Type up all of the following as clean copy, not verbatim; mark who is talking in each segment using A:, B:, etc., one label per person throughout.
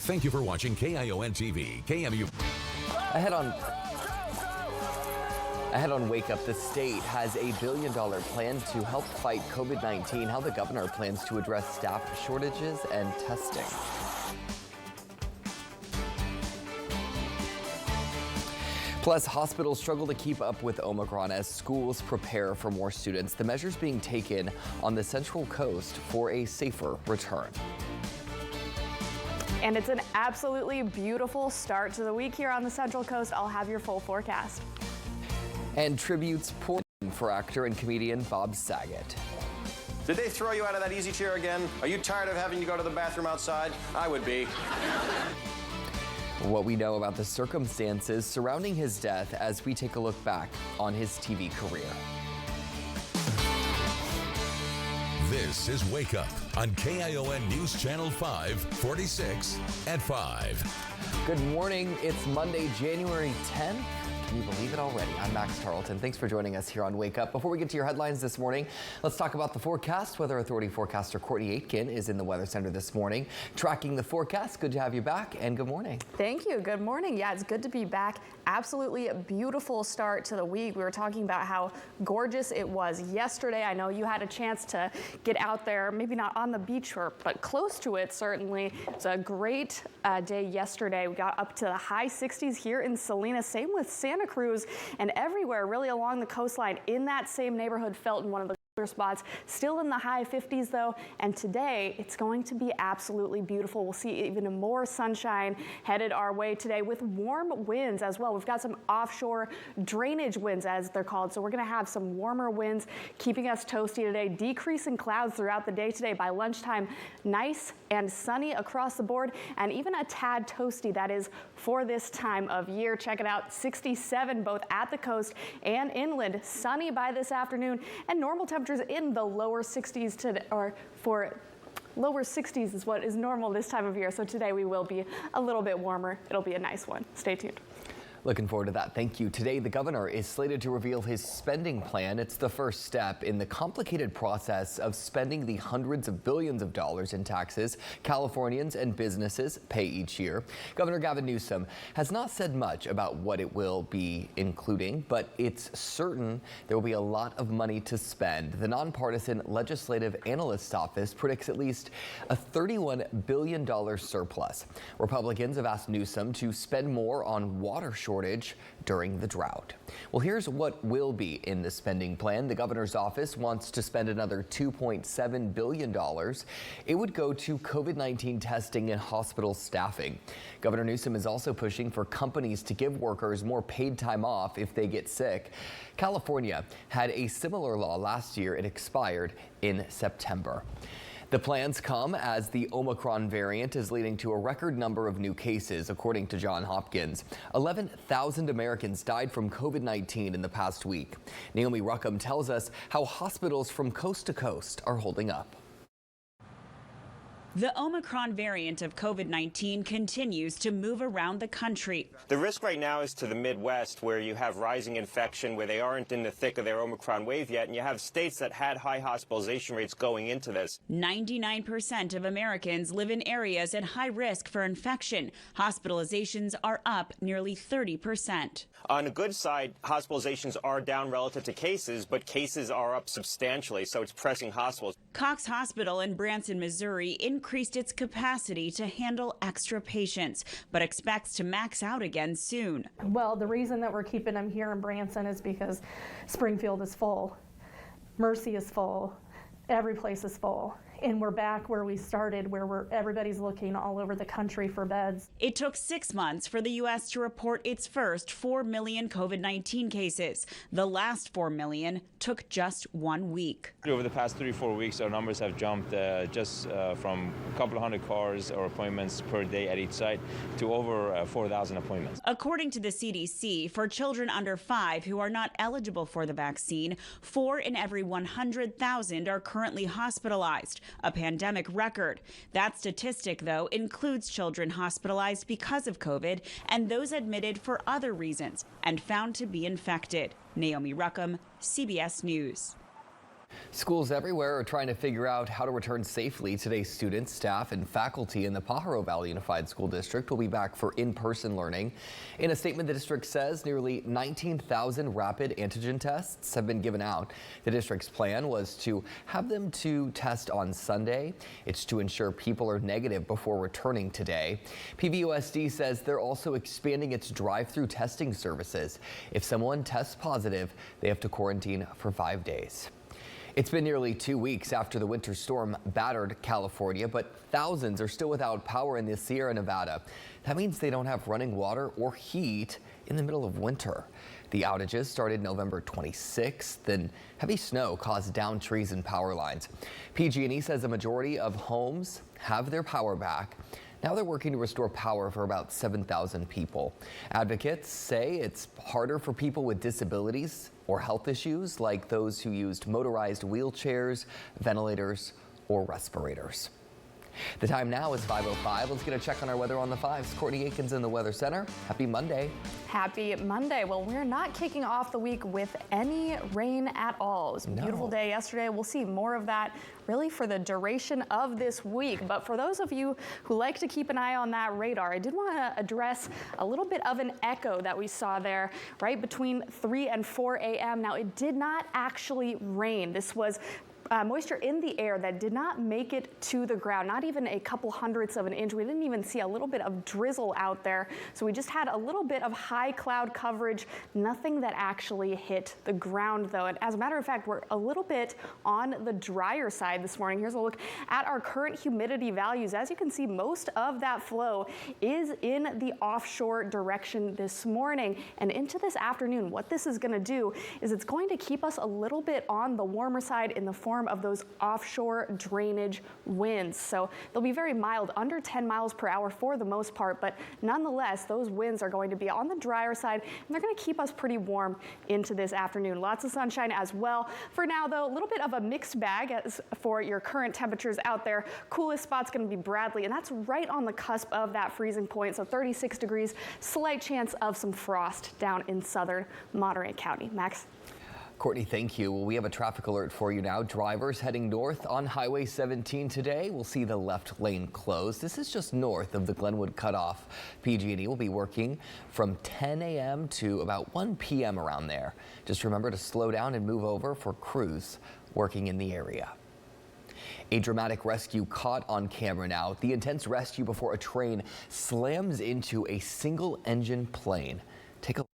A: Thank you for watching KION TV, KMU.
B: Ahead on Wake Up, the state has a $1 billion plan to help fight COVID-19, how the governor plans to address staff shortages and testing. Plus, hospitals struggle to keep up with Omicron as schools prepare for more students. The measures being taken on the Central Coast for a safer return.
C: And it's an absolutely beautiful start to the week here on the Central Coast. I'll have your full forecast.
B: And tributes pouring for actor and comedian Bob Saget.
D: Did they throw you out of that easy chair again? Are you tired of having to go to the bathroom outside? I would be.
B: What we know about the circumstances surrounding his death as we take a look back on his TV career.
A: This is Wake Up on KION News Channel 546 at 5.
B: Good morning. It's Monday, January 10th. Can you believe it already? I'm Max Tarleton. Thanks for joining us here on Wake Up. Before we get to your headlines this morning, let's talk about the forecast. Weather Authority forecaster Courtney Aitken is in the Weather Center this morning, tracking the forecast. Good to have you back, and good morning.
C: Thank you. Good morning. Yeah, it's good to be back. Absolutely a beautiful start to the week. We were talking about how gorgeous it was yesterday. I know you had a chance to get out there, maybe not on the beach, but close to it, certainly. It's a great day yesterday. We got up to the high 60s here in Salinas. Same with Santa Cruz, and everywhere really along the coastline in that same neighborhood. Felton, one of the cooler spots, still in the high 50s though, and today it's going to be absolutely beautiful. We'll see even more sunshine headed our way today with warm winds as well. We've got some offshore drainage winds, as they're called, so we're going to have some warmer winds keeping us toasty today. Decrease in clouds throughout the day today. By lunchtime, nice and sunny across the board, and even a tad toasty, that is for this time of year. Check it out, 67 both at the coast and inland. Sunny by this afternoon, and normal temperatures in the lower 60s today, or for lower 60s is what is normal this time of year. So today we will be a little bit warmer. It'll be a nice one. Stay tuned.
B: Looking forward to that. Thank you. Today, the governor is slated to reveal his spending plan. It's the first step in the complicated process of spending the hundreds of billions of dollars in taxes Californians and businesses pay each year. Governor Gavin Newsom has not said much about what it will be including, but it's certain there will be a lot of money to spend. The nonpartisan Legislative Analyst's Office predicts at least a $31 billion surplus. Republicans have asked Newsom to spend more on water shortage during the drought. Well, here's what will be in the spending plan. The governor's office wants to spend another $2.7 billion. It would go to COVID-19 testing and hospital staffing. Governor Newsom is also pushing for companies to give workers more paid time off if they get sick. California had a similar law last year. It expired in September. The plans come as the Omicron variant is leading to a record number of new cases, according to Johns Hopkins. 11,000 Americans died from COVID-19 in the past week. Naomi Ruckham tells us how hospitals from coast to coast are holding up.
E: The Omicron variant of COVID-19 continues to move around the country.
F: The risk right now is to the Midwest, where you have rising infection, where they aren't in the thick of their Omicron wave yet, and you have states that had high hospitalization rates going into this.
E: 99% of Americans live in areas at high risk for infection. Hospitalizations are up nearly 30%.
F: On the good side, hospitalizations are down relative to cases, but cases are up substantially, so it's pressing hospitals.
E: Cox Hospital in Branson, Missouri increased its capacity to handle extra patients, but expects to max out again soon.
G: Well, the reason that we're keeping them here in Branson is because Springfield is full, Mercy is full, every place is full. And we're back where we started, where everybody's looking all over the country for beds.
E: It took 6 months for the U.S. to report its first 4 million COVID-19 cases. The last 4 million took just 1 week.
H: Over the past 3-4 weeks, our numbers have jumped from a couple of hundred cars or appointments per day at each site to over 4,000 appointments.
E: According to the CDC, for children under 5 who are not eligible for the vaccine, 4 in every 100,000 are currently hospitalized. A pandemic record. That statistic, though, includes children hospitalized because of COVID and those admitted for other reasons and found to be infected. Naomi Ruckham, CBS News.
B: Schools everywhere are trying to figure out how to return safely. Today, students, staff, and faculty in the Pajaro Valley Unified School District will be back for in-person learning. In a statement, the district says nearly 19,000 rapid antigen tests have been given out. The district's plan was to have them to test on Sunday. It's to ensure people are negative before returning today. PVUSD says they're also expanding its drive-through testing services. If someone tests positive, they have to quarantine for 5 days. It's been nearly 2 weeks after the winter storm battered California, but thousands are still without power in the Sierra Nevada. That means they don't have running water or heat in the middle of winter. The outages started November 26th, and heavy snow caused downed trees and power lines. PG&E says a majority of homes have their power back. Now they're working to restore power for about 7,000 people. Advocates say it's harder for people with disabilities or health issues like those who used motorized wheelchairs, ventilators, or respirators. The time now is 5:05. Let's get a check on our weather on the 5s. Courtney Aikens in the Weather Center. Happy Monday.
C: Happy Monday. Well, we're not kicking off the week with any rain at all. It was a beautiful day yesterday. We'll see more of that really for the duration of this week. But for those of you who like to keep an eye on that radar, I did want to address a little bit of an echo that we saw there right between 3 and 4 a.m. Now, it did not actually rain. This was moisture in the air that did not make it to the ground, not even a couple hundredths of an inch. We didn't even see a little bit of drizzle out there. So we just had a little bit of high cloud coverage, nothing that actually hit the ground though. And as a matter of fact, we're a little bit on the drier side this morning. Here's a look at our current humidity values. As you can see, most of that flow is in the offshore direction this morning and into this afternoon. What this is going to do is it's going to keep us a little bit on the warmer side in the form of those offshore drainage winds. So they'll be very mild, under 10 miles per hour for the most part, but nonetheless, those winds are going to be on the drier side, and they're going to keep us pretty warm into this afternoon. Lots of sunshine as well. For now, though, a little bit of a mixed bag as for your current temperatures out there. Coolest spot's going to be Bradley, and that's right on the cusp of that freezing point, so 36 degrees, slight chance of some frost down in southern Monterey County. Max?
B: Courtney, thank you. Well, we have a traffic alert for you now. Drivers heading north on Highway 17 today will see the left lane closed. This is just north of the Glenwood cutoff. PG&E will be working from 10 a.m. to about 1 p.m. around there. Just remember to slow down and move over for crews working in the area. A dramatic rescue caught on camera now. The intense rescue before a train slams into a single-engine plane. Take a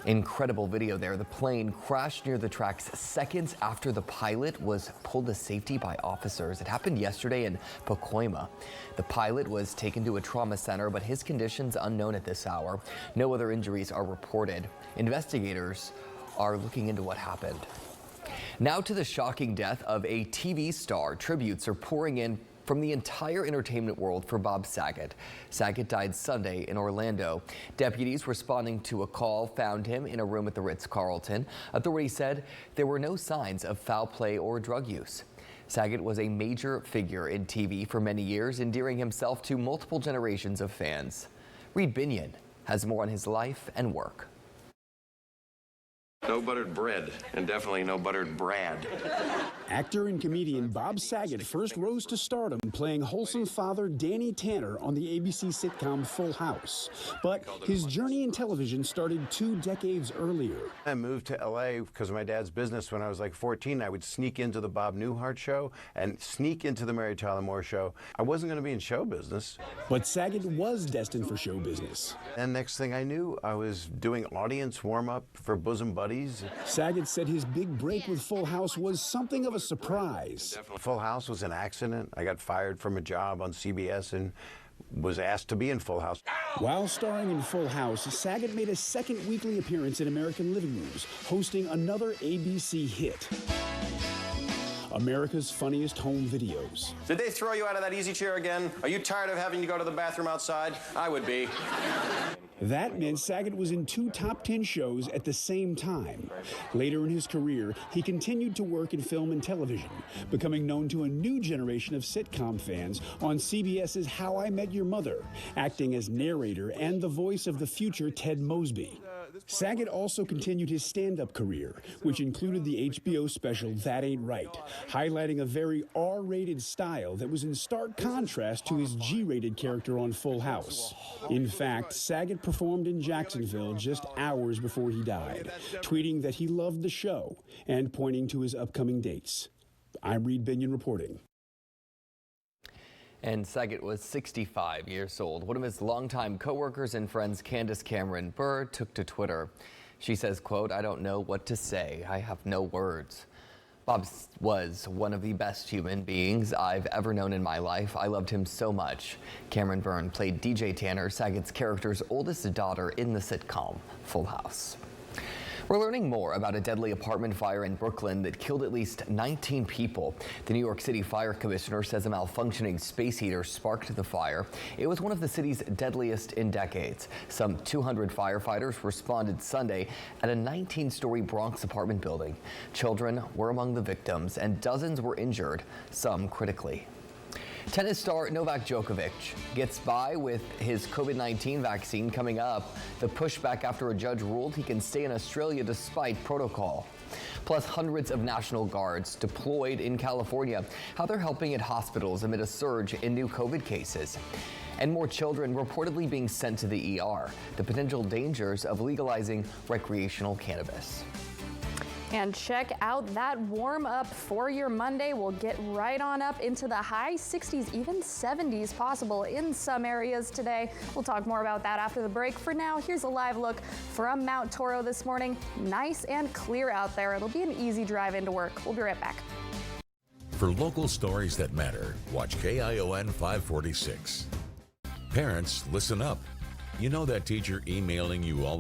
B: incredible video there. The plane crashed near the tracks seconds after the pilot was pulled to safety by officers. It happened yesterday in Pacoima. The pilot was taken to a trauma center, but his condition's unknown at this hour. No other injuries are reported. Investigators are looking into what happened. Now to the shocking death of a TV star. Tributes are pouring in from the entire entertainment world for Bob Saget. Saget died Sunday in Orlando. Deputies responding to a call found him in a room at the Ritz-Carlton. Authorities said there were no signs of foul play or drug use. Saget was a major figure in TV for many years, endearing himself to multiple generations of fans. Reed Binion has more on his life and work.
D: No buttered bread, and definitely no buttered Brad.
I: Actor and comedian Bob Saget first rose to stardom playing wholesome father Danny Tanner on the ABC sitcom Full House. But his journey in television started 2 decades earlier.
D: I moved to LA because of my dad's business when I was like 14. I would sneak into the Bob Newhart show and sneak into the Mary Tyler Moore show. I wasn't going to be in show business.
I: But Saget was destined for show business.
D: And next thing I knew, I was doing audience warm-up for Bosom Buddies.
I: Saget said his big break with Full House was something of a surprise.
D: Full House was an accident. I got fired from a job on CBS and was asked to be in Full House.
I: While starring in Full House, Saget made a second weekly appearance in American Living Rooms, hosting another ABC hit, America's Funniest Home Videos.
D: Did they throw you out of that easy chair again? Are you tired of having to go to the bathroom outside? I would be.
I: That meant Saget was in 2 top 10 shows at the same time. Later in his career, he continued to work in film and television, becoming known to a new generation of sitcom fans on CBS's How I Met Your Mother, acting as narrator and the voice of the future Ted Mosby. Saget also continued his stand-up career, which included the HBO special That Ain't Right, highlighting a very R-rated style that was in stark contrast to his G-rated character on Full House. In fact, Saget performed in Jacksonville just hours before he died, tweeting that he loved the show and pointing to his upcoming dates. I'm Reed Binion reporting.
B: And Saget was 65 years old. One of his longtime co-workers and friends, Candace Cameron Burr, took to Twitter. She says, quote, "I don't know what to say. I have no words. Bob was one of the best human beings I've ever known in my life. I loved him so much." Cameron Byrne played DJ Tanner, Saget's character's oldest daughter in the sitcom Full House. We're learning more about a deadly apartment fire in Brooklyn that killed at least 19 people. The New York City Fire Commissioner says a malfunctioning space heater sparked the fire. It was one of the city's deadliest in decades. Some 200 firefighters responded Sunday at a 19-story Bronx apartment building. Children were among the victims and dozens were injured, some critically. Tennis star Novak Djokovic gets by with his COVID-19 vaccine coming up. The pushback after a judge ruled he can stay in Australia despite protocol. Plus, hundreds of National Guards deployed in California. How they're helping at hospitals amid a surge in new COVID cases. And more children reportedly being sent to the ER. The potential dangers of legalizing recreational cannabis.
C: And check out that warm up for your Monday. We'll get right on up into the high 60s, even 70s possible in some areas today. We'll talk more about that after the break. For now, here's a live look from Mount Toro this morning. Nice and clear out there. It'll be an easy drive into work. We'll be right back.
A: For local stories that matter, watch KION 546. Parents, listen up. You know that teacher emailing you all the